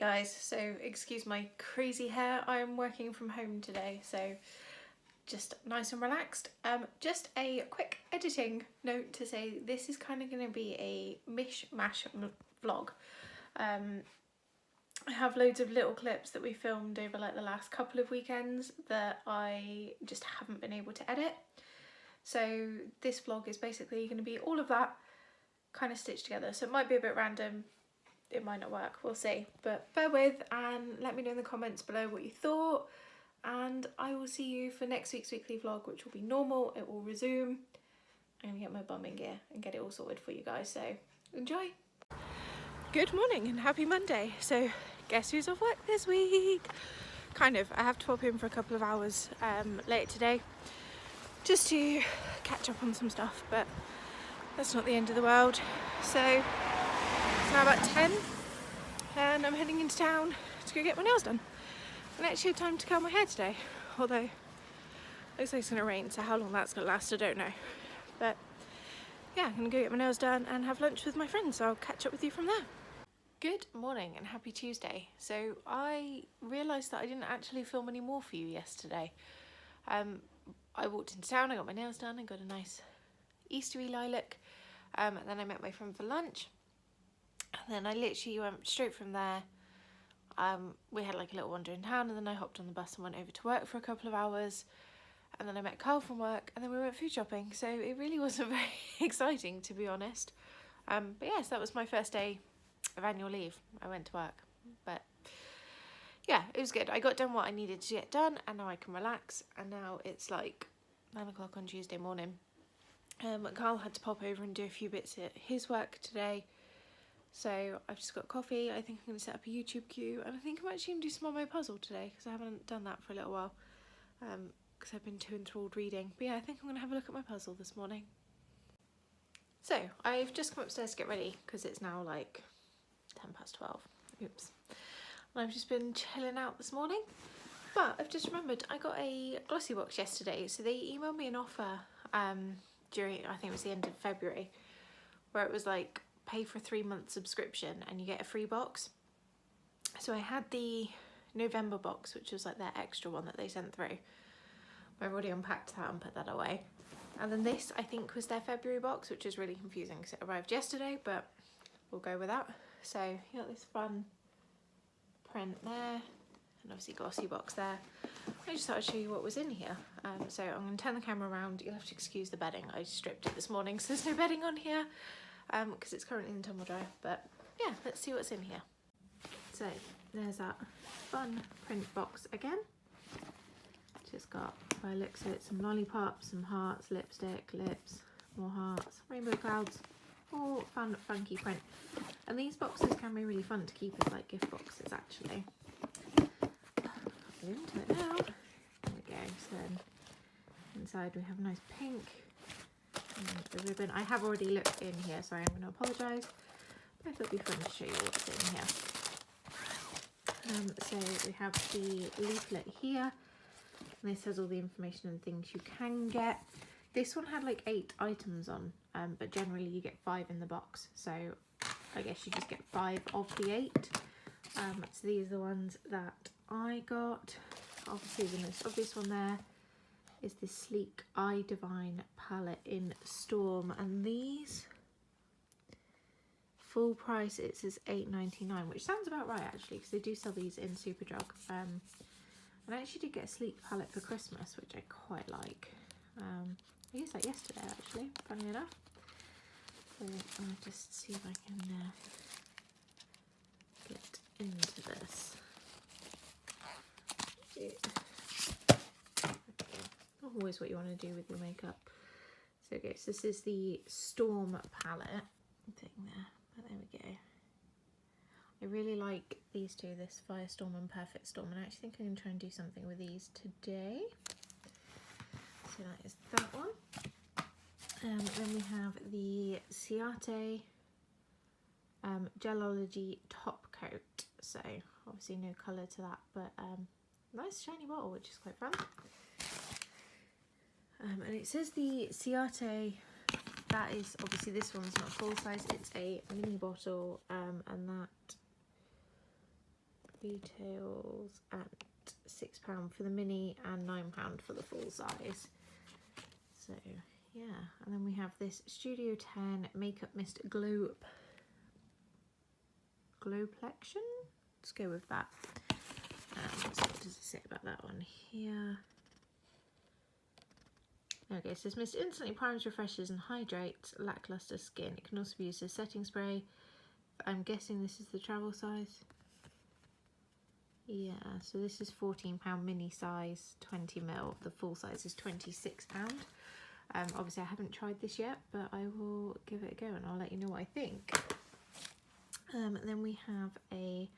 guys, so excuse my crazy hair. I'm working from home today, so just nice and relaxed. Just a quick editing note to say this is kind of going to be a mishmash vlog. I have loads of little clips that we filmed over like the last couple of weekends that I just haven't been able to edit. So this vlog is basically going to be all of that kind of stitched together. So it might be a bit random, it might not work, we'll see. But bear with and let me know in the comments below what you thought. And I will see you for next week's weekly vlog, which will be normal. It will resume. I'm going to get my bum in gear and get it all sorted for you guys. So enjoy. Good morning and happy Monday. So guess who's off work this week? Kind of. I have to pop in for a couple of hours later today just to catch up on some stuff, but that's not the end of the world. So it's now about 10 and I'm heading into town to go get my nails done. And I actually had time to curl my hair today, although it looks like it's going to rain, so how long that's going to last I don't know. But yeah, I'm going to go get my nails done and have lunch with my friends, so I'll catch up with you from there. Good morning and happy Tuesday. So I realised that I didn't actually film any more for you yesterday. I walked into town, I got my nails done and got a nice Eastery lilac, and then I met my friend for lunch, and then I literally went straight from there. We had like a little wander in town, and then I hopped on the bus and went over to work for a couple of hours, and then I met Carl from work, and then we went food shopping. So it really wasn't very exciting, to be honest. But yes, that was my first day of annual leave. I went to work, but yeah, it was good. I got done what I needed to get done, and now I can relax. And now it's like 9 o'clock on Tuesday morning. Carl had to pop over and do a few bits at his work today. So I've just got coffee. I think I'm going to set up a YouTube queue, and I think I'm actually going to do some of my puzzle today because I haven't done that for a little while because I've been too enthralled reading. But yeah, I think I'm going to have a look at my puzzle this morning. So I've just come upstairs to get ready because it's now like 12. Oops. And I've just been chilling out this morning. But I've just remembered I got a glossy box yesterday. So they emailed me an offer during, I think it was the end of February, where it was like, pay for a 3-month subscription and you get a free box. So I had the November box, which was like their extra one that they sent through. I've already unpacked that and put that away. And then this, I think, was their February box, which is really confusing because it arrived yesterday, but we'll go with that. So you got this fun print there, and obviously glossy box there. I just thought I'd show you what was in here. So I'm going to turn the camera around. You'll have to excuse the bedding. I stripped it this morning, so there's no bedding on here. Because it's currently in the tumble dryer, but yeah, let's see what's in here. So there's that fun print box again. Just got, by the looks of it, some lollipops, some hearts, lipstick, lips, more hearts, rainbow clouds, all fun, funky print. And these boxes can be really fun to keep as like gift boxes actually. Into it now. There we go. So then inside we have a nice pink. And the ribbon. I have already looked in here, so I'm going to apologise, but I thought it'd be fun to show you what's in here. So we have the leaflet here, and this has all the information and things you can get. This one had like 8 items on, but generally you get 5 in the box, so I guess you just get 5 of the 8. So these are the ones that I got. Obviously the most obvious one there is this sleek Eye Divine palette in Storm, and these full price it says £8.99, which sounds about right actually because they do sell these in Superdrug. And I actually did get a sleek palette for Christmas, which I quite like. I used that yesterday actually, funny enough. So I'll just see if I can get into this. Always what you want to do with your makeup. So okay, so this is the Storm palette thing there, but there we go. I really like these two, this Firestorm and Perfect Storm, and I actually think I'm going to try and do something with these today. So that is that one. Then we have the Ciate Gelology top coat. So obviously no colour to that, but nice shiny bottle, which is quite fun. And it says the Ciate, that is obviously, this one's not full size, it's a mini bottle, and that retails at £6 for the mini and £9 for the full size. So yeah, and then we have this Studio 10 Makeup Mist Glowplexion. Let's go with that. So what does it say about that one here? Okay, so this mist instantly primes, refreshes and hydrates lackluster skin. It can also be used as setting spray. I'm guessing this is the travel size. Yeah, so this is £14 mini size, 20ml. The full size is £26. Obviously I haven't tried this yet, but I will give it a go and I'll let you know what I think. And then we have a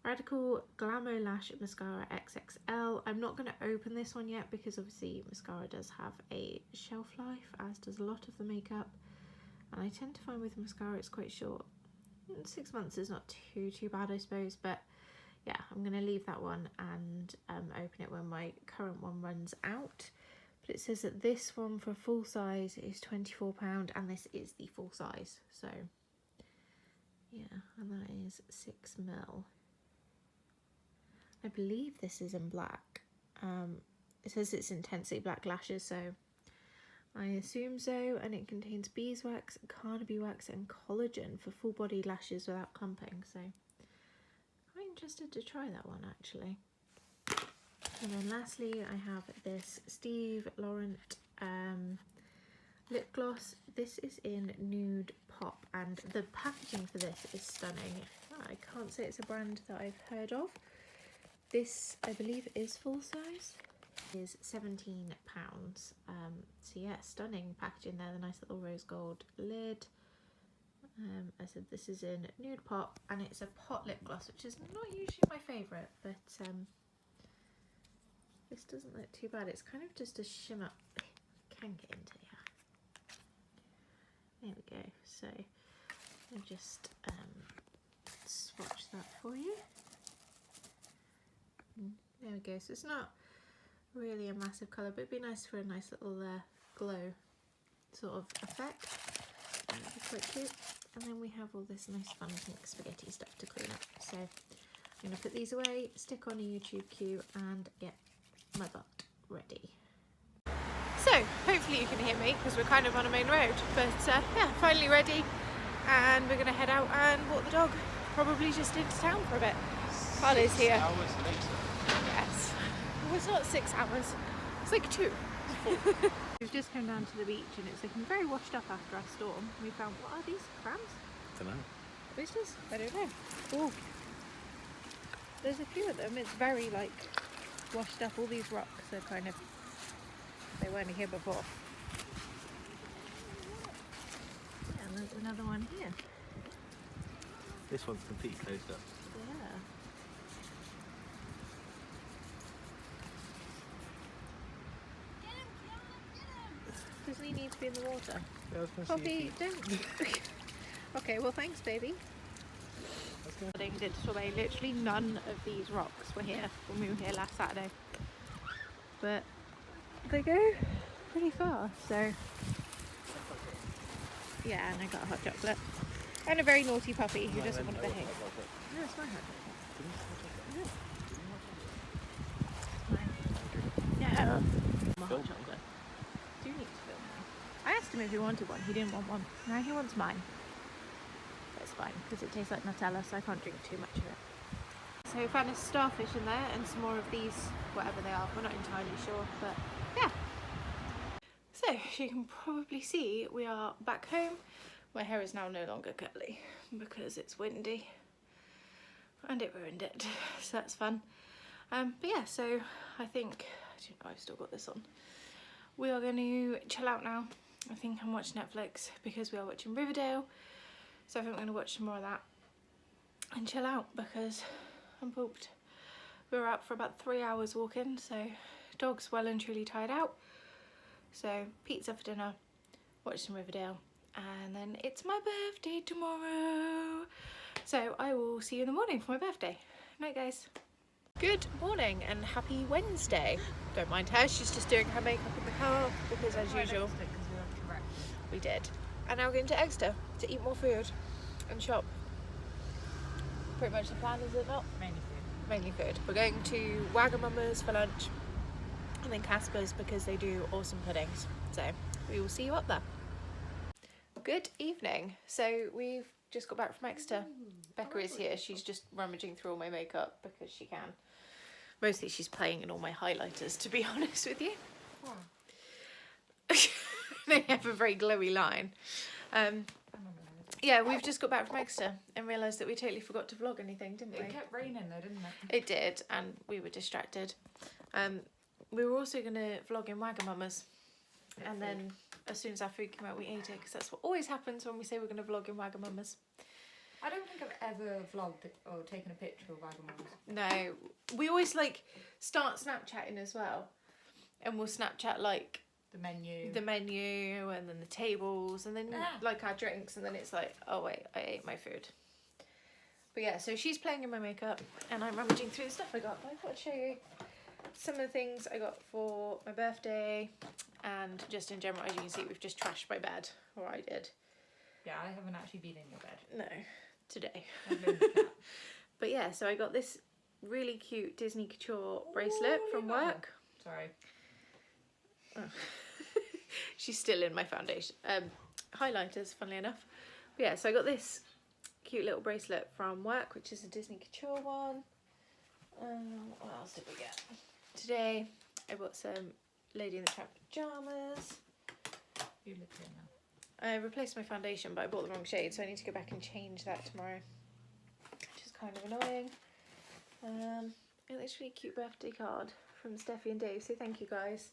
Radical Glamour Lash Mascara XXL. I'm not going to open this one yet because obviously mascara does have a shelf life, as does a lot of the makeup. And I tend to find with mascara it's quite short. 6 months is not too bad, I suppose, but yeah, I'm going to leave that one and open it when my current one runs out. But it says that this one for full size is £24 and this is the full size. So yeah, and that is 6ml. I believe this is in black. It says it's intensely black lashes, so I assume so, and it contains beeswax, carnaby wax and collagen for full body lashes without clumping, so I'm interested to try that one actually. And then lastly I have this Steve Laurent lip gloss. This is in Nude Pop and the packaging for this is stunning. I can't say it's a brand that I've heard of. This I believe is full size. Is £17. So yeah, stunning packaging there, the nice little rose gold lid. I said this is in Nude Pop and it's a pot lip gloss, which is not usually my favourite, but this doesn't look too bad. It's kind of just a shimmer. I can get into here. There we go. So I'll just swatch that for you. There we go. So it's not really a massive colour, but it'd be nice for a nice little glow sort of effect. That'd be quite cute. And then we have all this nice fun pink spaghetti stuff to clean up. So I'm going to put these away, stick on a YouTube queue and get my butt ready. So hopefully you can hear me because we're kind of on a main road, but yeah, finally ready, and we're going to head out and walk the dog, probably just into town for a bit. Carly's here. 6 hours later. Yes. Well, it's not 6 hours, it's like 2. We've just come down to the beach and it's looking very washed up after our storm. We found, what are these, crabs? I don't know. Oysters? I don't know. Oh, there's a few of them. It's very like washed up. All these rocks are kind of, they weren't here before. Yeah, and there's another one here. This one's completely closed up. Yeah. Doesn't he need to be in the water? Yeah, I was gonna Poppy, don't. Okay, well thanks baby. Did Torbay. Literally none of these rocks were here when we were here last Saturday. But they go pretty far, so yeah, and I got a hot chocolate. And a very naughty puppy who doesn't want to behave. No, it's my hot chocolate. No. My hot chocolate. Do you need to film now? I asked him if he wanted one, he didn't want one. Now he wants mine. That's fine, because it tastes like Nutella, so I can't drink too much of it. So we found a starfish in there and some more of these, whatever they are, we're not entirely sure, but yeah. So, as you can probably see, we are back home. My hair is now no longer curly because it's windy and it ruined it, so that's fun. But yeah, so I think, I've still got this on. We are going to chill out now, I think, and watch Netflix because we are watching Riverdale. So I think we're going to watch some more of that and chill out because I'm pooped. We were out for about 3 hours walking, so dog's well and truly tired out. So pizza for dinner, watch some Riverdale, and then it's my birthday tomorrow. So I will see you in the morning for my birthday. Night guys. Good morning and happy Wednesday. Don't mind her, she's just doing her makeup in the car because as usual we did. And now we're going to Exeter to eat more food and shop. Pretty much the plan, is it not? Mainly food. mainly food. We're going to Wagamama's for lunch, and then Casper's because they do awesome puddings. So we will see you up there. Good evening. So we've just got back from Exeter. Becca is here. She's just rummaging through all my makeup because she can. Mostly she's playing in all my highlighters, to be honest with you. They have a very glowy line. Yeah, we've just got back from Exeter and realised that we totally forgot to vlog anything, didn't we? It kept raining though, didn't it? It did, and we were distracted. We were also going to vlog in Wagamama's, and then as soon as our food came out, we ate it, because that's what always happens when we say we're going to vlog in Wagamama's. I don't think I've ever vlogged or taken a picture of Wagamama's. No, we always like start Snapchatting as well, and we'll Snapchat like the menu and then the tables and then like our drinks, and then it's like, oh wait, I ate my food. But yeah, so she's playing in my makeup and I'm rummaging through the stuff I got. But I thought I'd show you some of the things I got for my birthday, and just in general. As you can see, we've just trashed my bed, or I did. Yeah, I haven't actually been in your bed. No, today. I've been in the cat. But yeah, so I got this really cute Disney Couture bracelet from work. Sorry. Oh. She's still in my foundation. Highlighters, funnily enough. But yeah, so I got this cute little bracelet from work, which is a Disney Couture one. What else did we get? Today I bought some Lady in the Tramp pyjamas. You look here now. I replaced my foundation, but I bought the wrong shade, so I need to go back and change that tomorrow, which is kind of annoying. Got this really cute birthday card from Steffi and Dave, so thank you guys.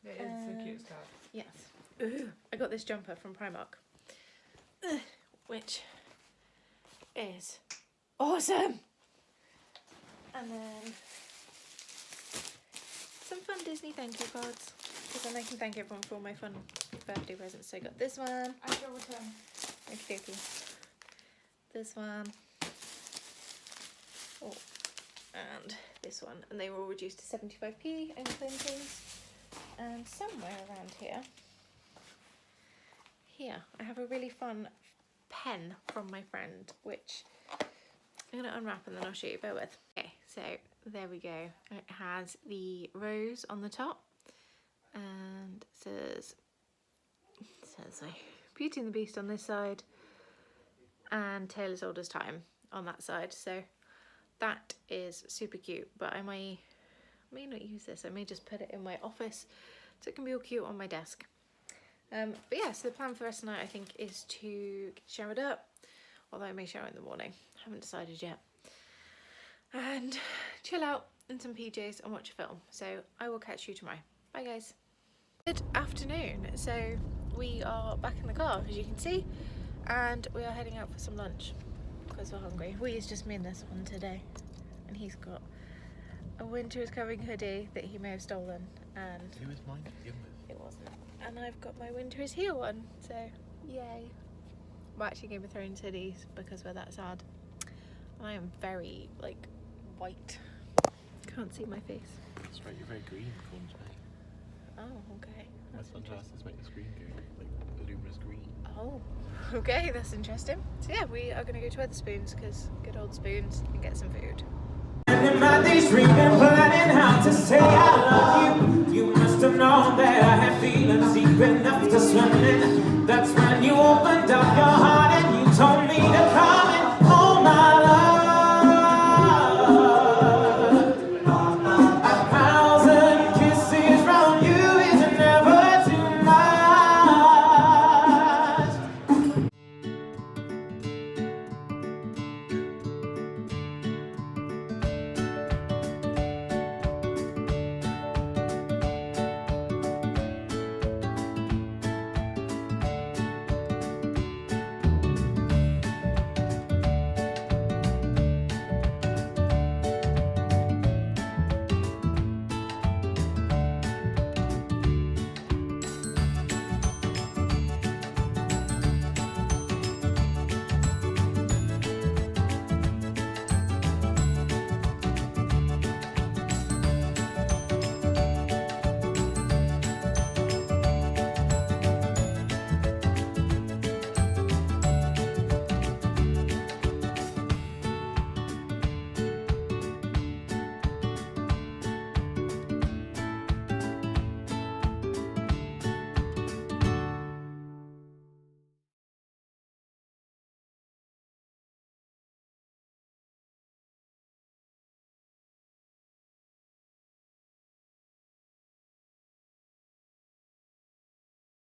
It is the cutest card. Yes. Ooh, I got this jumper from Primark, which is awesome. And then some fun Disney thank you cards, because then I can thank everyone for all my fun birthday presents. So I got this one. I shall return. Okie dokie. This one. Oh, and this one. And they were all reduced to 75p over things. And somewhere around here, I have a really fun pen from my friend, which I'm going to unwrap and then I'll show you. Bear with. Okay, so there we go. It has the rose on the top, and it says like Beauty and the Beast on this side, and Tale as Old as Time on that side. So that is super cute, but I may not use this. I may just put it in my office so it can be all cute on my desk. But yeah, so the plan for the rest of the night, I think, is to get showered up, although I may shower in the morning. Haven't decided yet. And chill out in some PJs and watch a film. So I will catch you tomorrow. Bye guys. Good afternoon. So we are back in the car, as you can see, and we are heading out for some lunch because we're hungry. It's just me and this one today, and he's got a winter is covering hoodie that he may have stolen, and it was mine to begin with. It wasn't. And I've got my winter is here one, so yay. We're actually Game of Thrones hoodies because we're that sad. And I am very like white. Can't see my face. That's right, you're very green, Cornsby. Oh, okay. My sunglasses make the screen go like luminous green. Oh, okay, that's interesting. So yeah, we are going to go to Wetherspoons because good old spoons, and get some food. And in my days dreaming, planning how to say